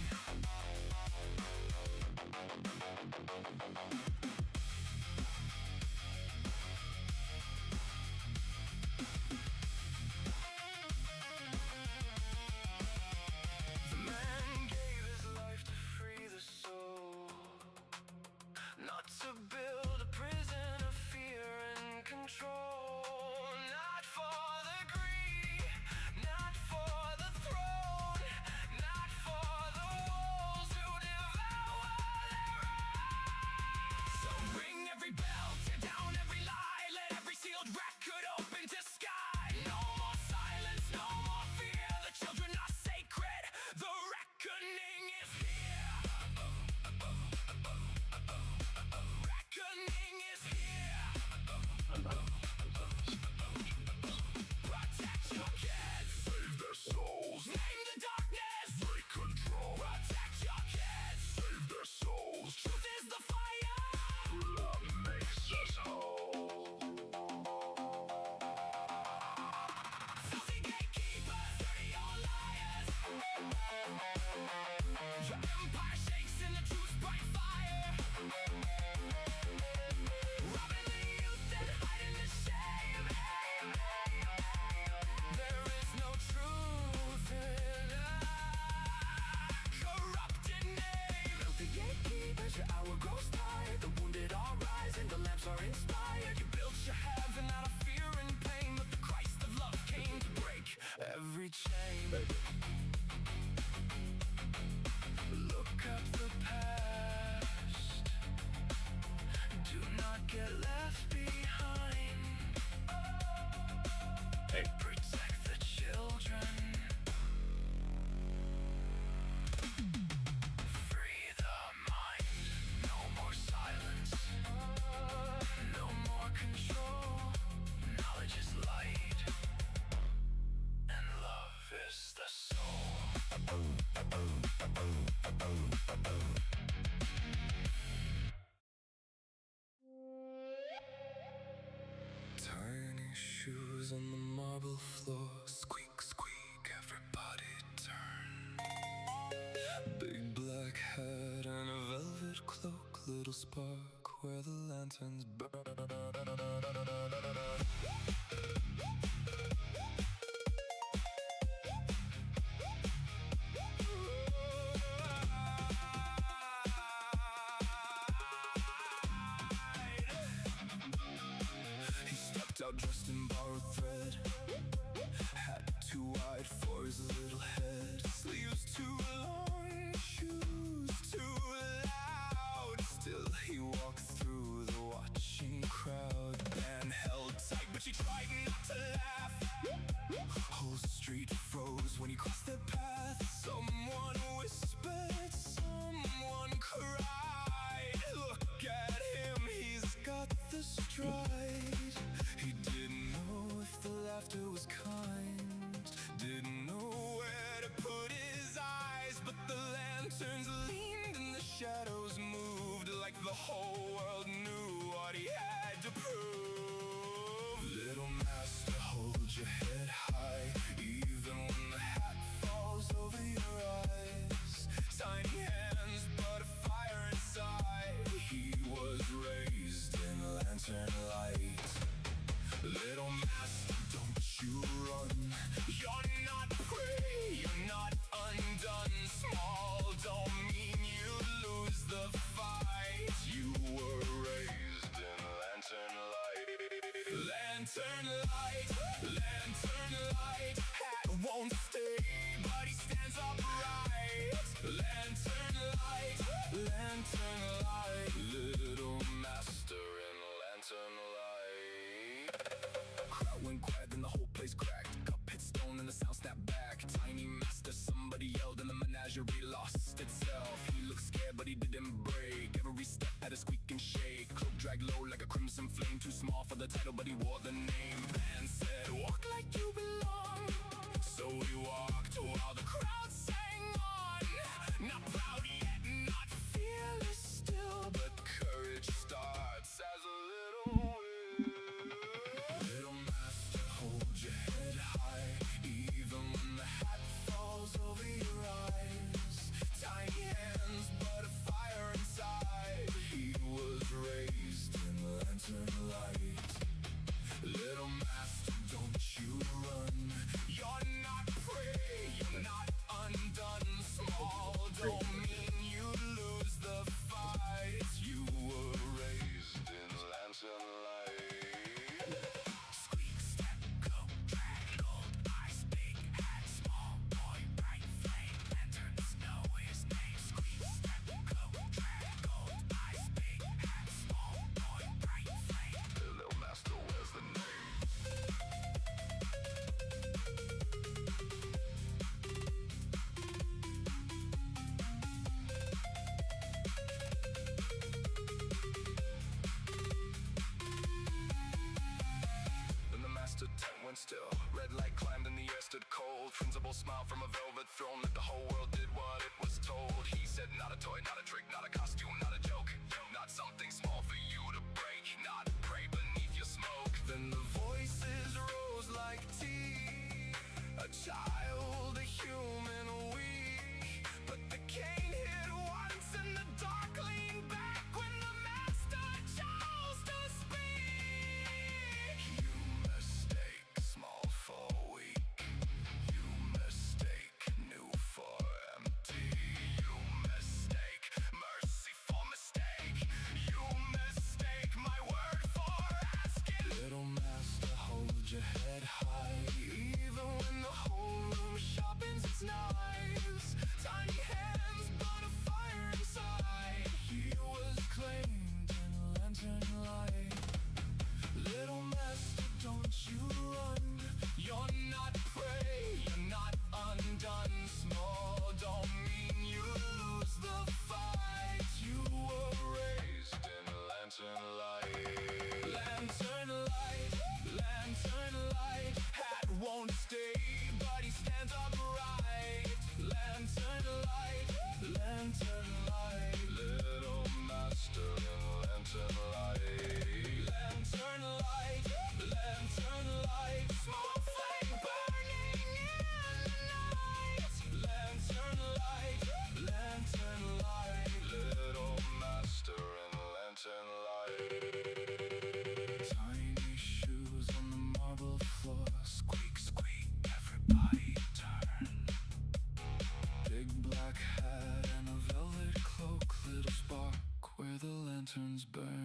The man gave his life to free the soul, not to build a prison of fear and control. Not for the greedy, not for the throne, not for the wolves who devour their own. So ring every bell, tear down every lie, let every sealed record open to sky. No more silence, no more fear, the children are sacred, the reckoning is here. Reckoning is here. Protect your kids, save their souls. Name the darkness, break control. Protect your kids, save their souls. Truth is the fire, love makes us whole. Filthy gatekeepers, dirty old liars. Your empire shakes in the truth's bright fire, robbing the youth and hiding the shame. There is no truth in a corrupted name. Filthy gatekeepers, your hour grows tired. The wounded are rising, the lamps are inspired. You built your heaven out of fear and pain, but the Christ of love came to break every chain. Look at the past, do not get left behind. Hey. Protect the children, free the mind. No more silence, no more control. Knowledge is light, and love is the soul. Tiny shoes on the marble floor, squeak, squeak, everybody turn. little spark where the lanterns burn. He stepped out dressed in borrowed thread, hat too wide for his little head, sleeves too long, shoes too loud. Still he walked through the watching crowd. Band held tight, but she tried not to laugh. Whole street froze when he crossed their path. Someone whispered, someone cried. Look at him, he's got the stride. He didn't know if the laughter was kind, didn't know where to put his eyes, but the lanterns leaned and the shadows moved like the whole world knew what he had to prove. Little master, hold your head high, even when the hat falls over your eyes. Tiny hands, but a fire inside. He was raised in lantern light. Little master, don't you run. You're not prey, you're not undone. Small don't mean you lose the fight. You were raised in lantern light. Lantern light, lantern light. Hat won't stay, but he stands upright. Lantern light, lantern light. Little master in lantern light. Crowd went quiet, then the whole place cracked. Cup hit stone and the sound snapped back. Tiny master, somebody yelled and the menagerie lost itself. He looked scared, but he didn't break. Every step had a squeak and shake. Cloak dragged low like a crimson flame. Too small for the title, but he wore the name. Band said, walk like you belong. So he walked while the crowd sang on. Not proud yet, not fearless still, but courage starts as a little will. Little master, hold your head high, even when the hat falls over your eyes. Tiny hands, but a fire inside. He was raised in lantern light. Little master, don't you run. You're not prey, you're not lanterns burn.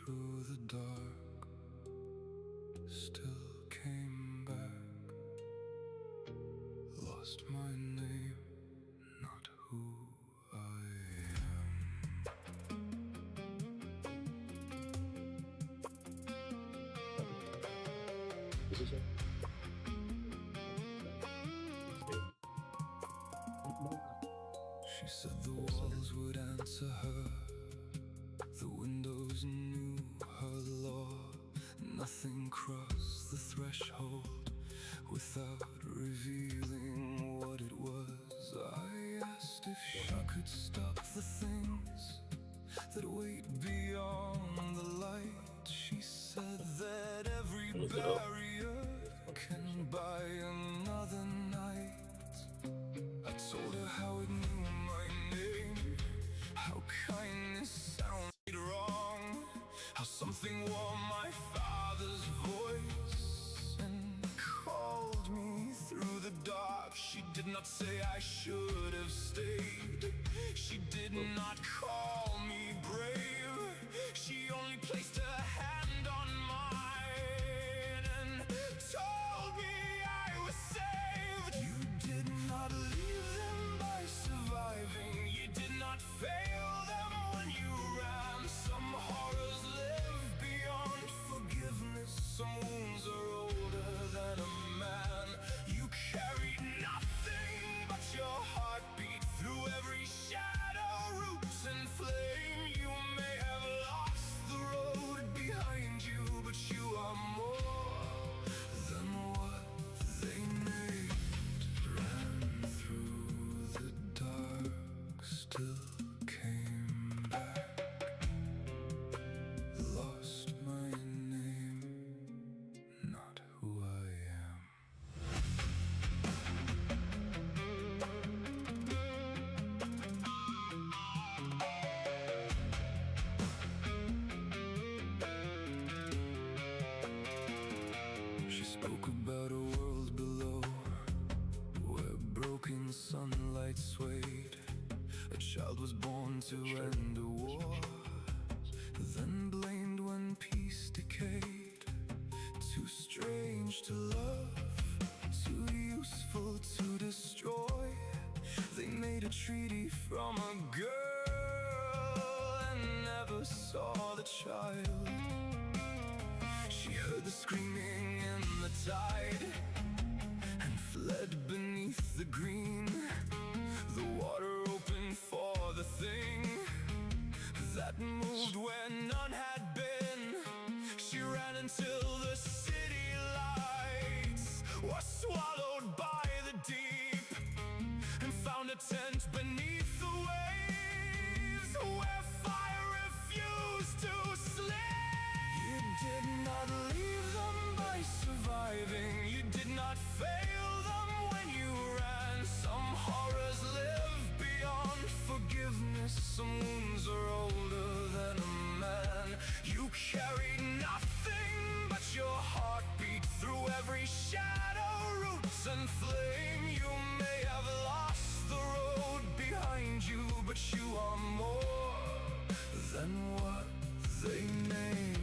through the dark, still came back. Lost my name, not who I am. Is this it? She said the walls would answer her, the windows knew her law. Nothing crossed the threshold without revealing what it was. I asked if she could stop the things that wait beyond the light. She said that every barrier can buy another night. I told her how it knew my name, how kindness sounded wrong, how something warm my father's voice and called me through the dark. She did not say I should have stayed. She did not call me brave. She only placed her hand on mine and told me I was saved. You did not leave them by surviving. You did not fail them when you ran. Some horrors live beyond forgiveness. Some wounds are older than a man. You carried nothing but your heartbeat through every shadow, roots and flame. You may have lost the road behind you, but you are more than what they named. Ran through the dark, still came back. Lost my name, not who I am. She spoke about a world below, where broken sunlight swayed. A child was born to end a war, then blamed when peace decayed. Too strange to love, too useful to destroy. They made a treaty from a girl and never saw the child. She heard the screaming in the tide and fled beneath the green. The water opened for the thing that moved where none had been. She ran until the city lights were swallowed by the deep, and found a tent beneath the waves where fire refused to sleep. You did not leave them by surviving. You did not fail them when you ran. Some horrors live beyond forgiveness. Some wounds are older than a man. You carried nothing but your heartbeat through every shadow, roots and flame. You may have lost the road behind you, but you are more than what they named.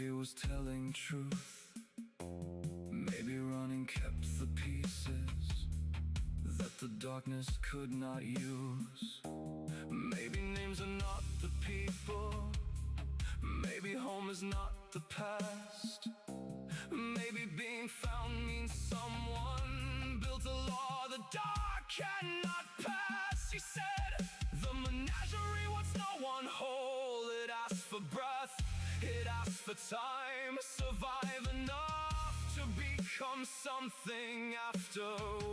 he was telling truth. Maybe running kept the pieces that the darkness could not use. Maybe names are not the people. Maybe home is not the past. Maybe being found means someone built a law the dark cannot pass. He said, the menagerie wants no one whole. It asks for breath, it asks for time. Survive enough to become something after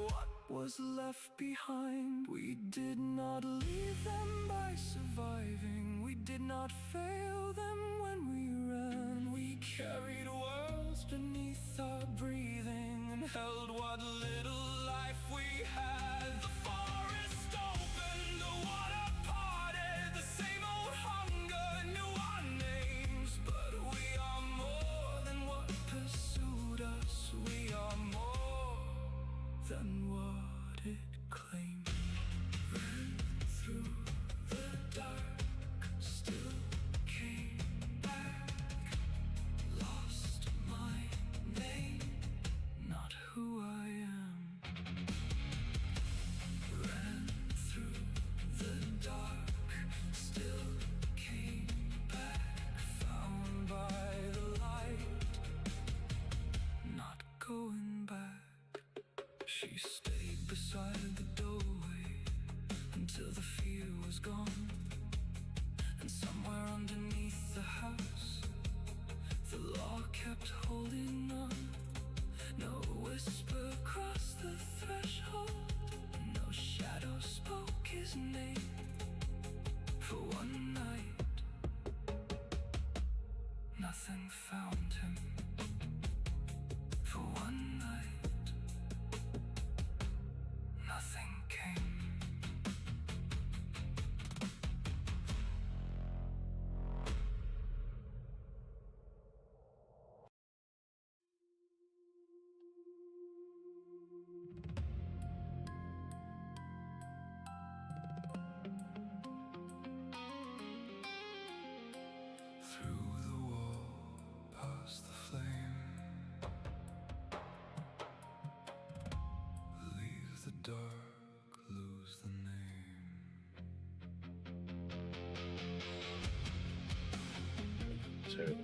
what was left behind. We did not leave them by surviving. We did not fail them when we ran. We carried worlds beneath our breathing and held what little life we had. The forest opened, the water parted, the same old hunger knew our names. But we are more than what pursued us. We are more than what it claimed. Ran through the dark, still came back. Lost my name, not who I am. Ran through the dark, still came back. Found by the light, not going back. She stayed beside the doorway until the fear was gone. And somewhere underneath the house, the law kept holding on. No whisper crossed the threshold. No shadow spoke his name. For one night, nothing found him. For one night, nothing came. Through the wall, past the flame, leave the dark, lose the name. Terrible.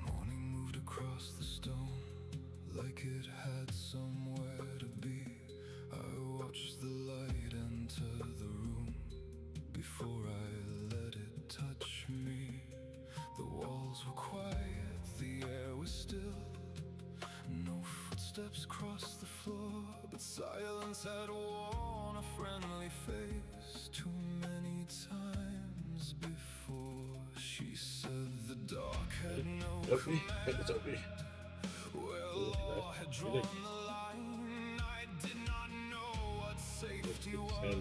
Morning moved across the stone like it had somewhere to be. I watched the light enter the room before I let it touch me. The walls were quiet, the air was still. No footsteps crossed the floor, but silence had worn a friendly face too many times before. She said the dark had no Opie? It's Opie. where law had drawn the line. I did not know what safety was,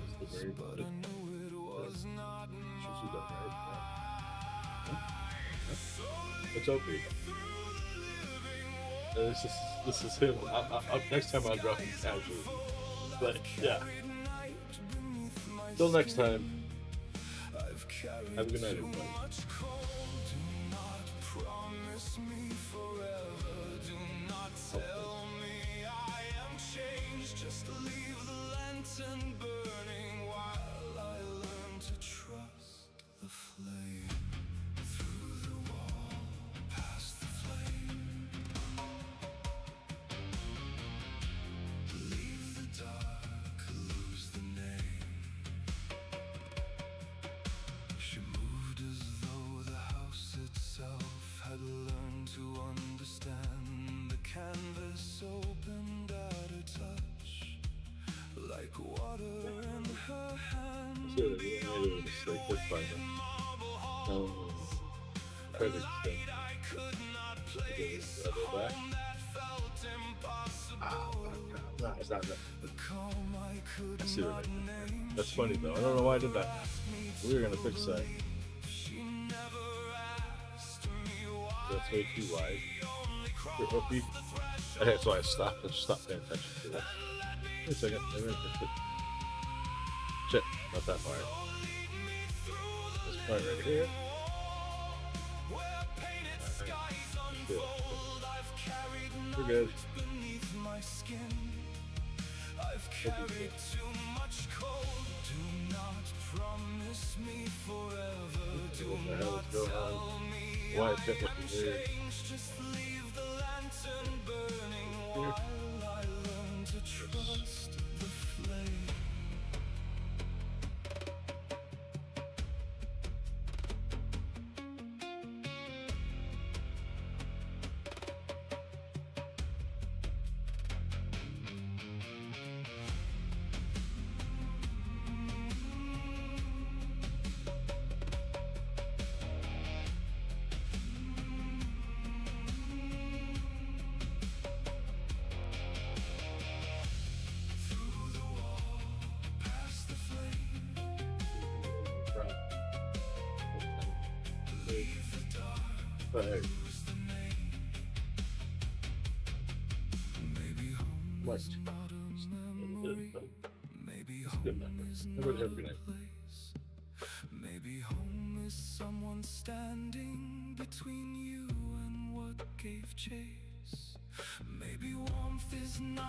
but I knew it was not mine. It's Opie. This is him. Next time I'll drop him casually. But yeah. Till next time. Have a good night, everybody. Do not promise me forever. Do not tell me I am changed. Just leave the lantern burning while I learn to trust the flame. Through the wall, past the flame. Leave the dark, lose the name. She moved as though the house itself had learned to understand. The canvas opened at her touch, like water in her hand. So, yeah, made a mistake. That's fine. Credit thing. I could not place I'll go back. home that felt impossible. No, it's not that. The calm I could I see what I not did. name. That's funny though. I don't know why I did that. We were gonna fix that. She never asked me why. That's way too wide. For Opie. Okay, so I stopped paying attention to that. Wait a second. Shit, not that part. This part right here. We're good. I've carried too much cold. Do not promise me forever. Do What the hell not is going tell on? me Why I is it won't looking weird? change. Just leave the lantern burning while I learn to trust the flame. Through the wall, past the flame, leave the dark. But hey, Who's the name? Maybe home what? is not a memory. Maybe Good home memory. is Everybody not have a good a night. place. Maybe home is someone standing between you and what gave chase. Maybe warmth is not